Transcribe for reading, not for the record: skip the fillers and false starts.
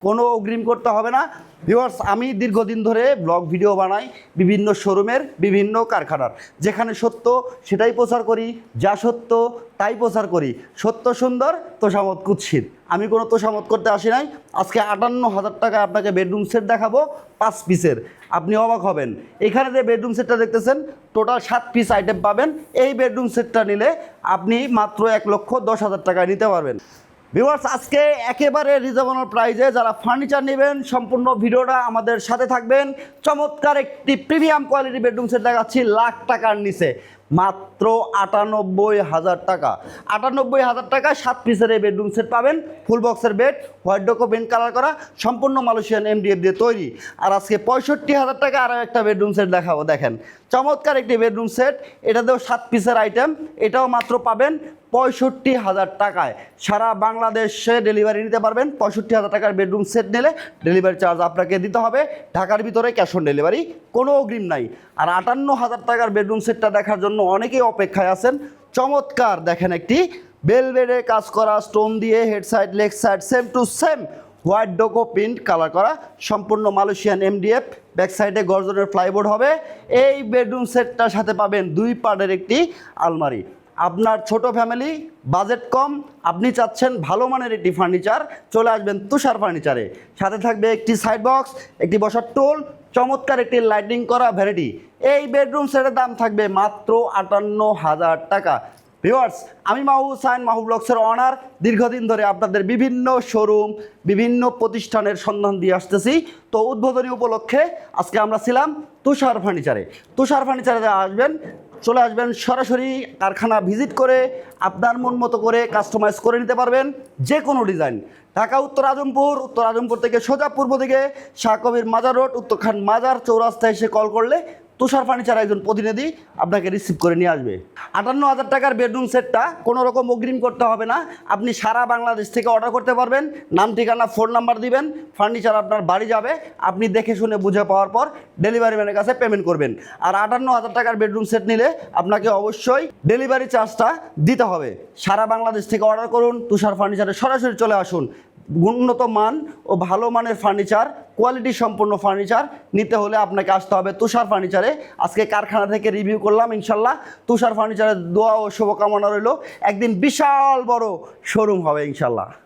কোনো অগ্রিম করতে হবে না। ভিউয়ার্স, আমি দীর্ঘদিন ধরে ব্লগ ভিডিও বানাই বিভিন্ন শোরুমের, বিভিন্ন কারখানার। যেখানে সত্য সেটাই প্রচার করি, যা সত্য তাই প্রচার করি। সত্য সুন্দর, তোষামত কুৎসিত। আমি কোনো তোষামত করতে আসি নাই। আজকে 58,000 টাকায় আপনাকে বেডরুম সেট দেখাবো 5 পিসের। আপনি অবাক হবেন। এখানে যে বেডরুম সেটটা দেখতেছেন, টোটাল 7 পিস আইটেম পাবেন। এই বেডরুম সেটটা নিলে আপনি মাত্র 1,10,000 টাকায় নিতে পারবেন। ভিউয়ার্স, আজকে একেবারে রিজনেবল প্রাইসে যারা ফার্নিচার নেবেন সম্পূর্ণ ভিডিওটা আমাদের সাথে থাকবেন। চমৎকার একটি প্রিমিয়াম কোয়ালিটি বেডরুম সেট দেখাচ্ছি লাখ টাকার নিচে, মাত্র 98,000 টাকা। 98,000 টাকায় 7 পিসের এই বেডরুম সেট পাবেন। ফুল বক্সের বেড, হোয়াইট ডোকো পেন্ট কালার করা, সম্পূর্ণ মালয়েশিয়ান MDF দিয়ে তৈরি। আর আজকে 65,000 টাকা আরও একটা বেডরুম সেট দেখাবো। দেখেন চমৎকার একটি বেডরুম সেট, এটাতেও 7 পিসের আইটেম। এটাও মাত্র পাবেন 65,000 টাকায়। সারা বাংলাদেশে ডেলিভারি নিতে পারবেন। 65,000 টাকার বেডরুম সেট নিলে ডেলিভারি চার্জ আপনাকে দিতে হবে। ঢাকার ভিতরে ক্যাশ অন ডেলিভারি, কোনো অগ্রিম নাই। আর 58,000 টাকার বেডরুম সেটটা দেখার জন্য অনেকেই অপেক্ষায় আছেন। চমৎকার দেখেন একটি বেলভেডে কাজ করা, স্টোন দিয়ে head side leg side same to same white ডোকো প্রিন্ট কালার করা, সম্পূর্ণ মালয়েশিয়ান MDF। ব্যাক সাইডে গর্জনের প্লাইবোর্ড হবে। এই বেডরুম সেটটার সাথে পাবেন 2 পার্টের একটি আলমারি। আপনার ছোট ফ্যামিলি, বাজেট কম, আপনি চাচ্ছেন ভালো মানের একটি ফার্নিচার, চলে আসবেন তুষার ফার্নিচারে। সাথে থাকবে একটি সাইড বক্স, একটি বসার টুল, চমৎকার একটি লাইটিং করা ভ্যারাইটি। এই বেডরুম সেটের দাম থাকবে মাত্র 58,000 টাকা। ভিউয়ার্স, আমি মাহবুব হোসাইন, মাহবুব ব্লগসের অনার। দীর্ঘদিন ধরে আপনাদের বিভিন্ন শোরুম, বিভিন্ন প্রতিষ্ঠানের সন্ধান দিয়ে আসতেছি। তো উদ্বোধনী উপলক্ষে আজকে আমরা ছিলাম তুষার ফার্নিচারে। তুষার ফার্নিচারে আসবেন, চলে আসবেন, সরাসরি কারখানা ভিজিট করে আপনার মন মতো করে কাস্টমাইজ করে নিতে পারবেন যে কোনো ডিজাইন। ঢাকা উত্তর আজমপুর, উত্তর আজমপুর থেকে সোজা পূর্ব দিকে শাহ কবির মাজার রোড, উত্তরখান মাজার চৌরাস্তায় এসে কল করলে তুষার ফার্নিচার একজন প্রতিনিধি আপনাকে রিসিভ করে নিয়ে আসবে। 58,000 টাকার বেডরুম সেটটা কোনো রকম অগ্রিম করতে হবে না। আপনি সারা বাংলাদেশ থেকে অর্ডার করতে পারবেন। নাম, ঠিকানা, ফোন নাম্বার দিবেন, ফার্নিচার আপনার বাড়ি যাবে। আপনি দেখে শুনে বুঝে পাওয়ার পর ডেলিভারি ম্যানের কাছে পেমেন্ট করবেন। আর 58,000 টাকার বেডরুম সেট নিলে আপনাকে অবশ্যই ডেলিভারি চার্জটা দিতে হবে। সারা বাংলাদেশ থেকে অর্ডার করুন, তুষার ফার্নিচারে সরাসরি চলে আসুন। উন্নত মান ও ভালো মানের ফার্নিচার, কোয়ালিটি সম্পন্ন ফার্নিচার নিতে হলে আপনাকে আসতে হবে তুষার ফার্নিচারে। আজকে কারখানা থেকে রিভিউ করলাম, ইনশাল্লাহ তুষার ফার্নিচারের দোয়া ও শুভকামনা রইল। একদিন বিশাল বড় শোরুম হবে ইনশাল্লাহ।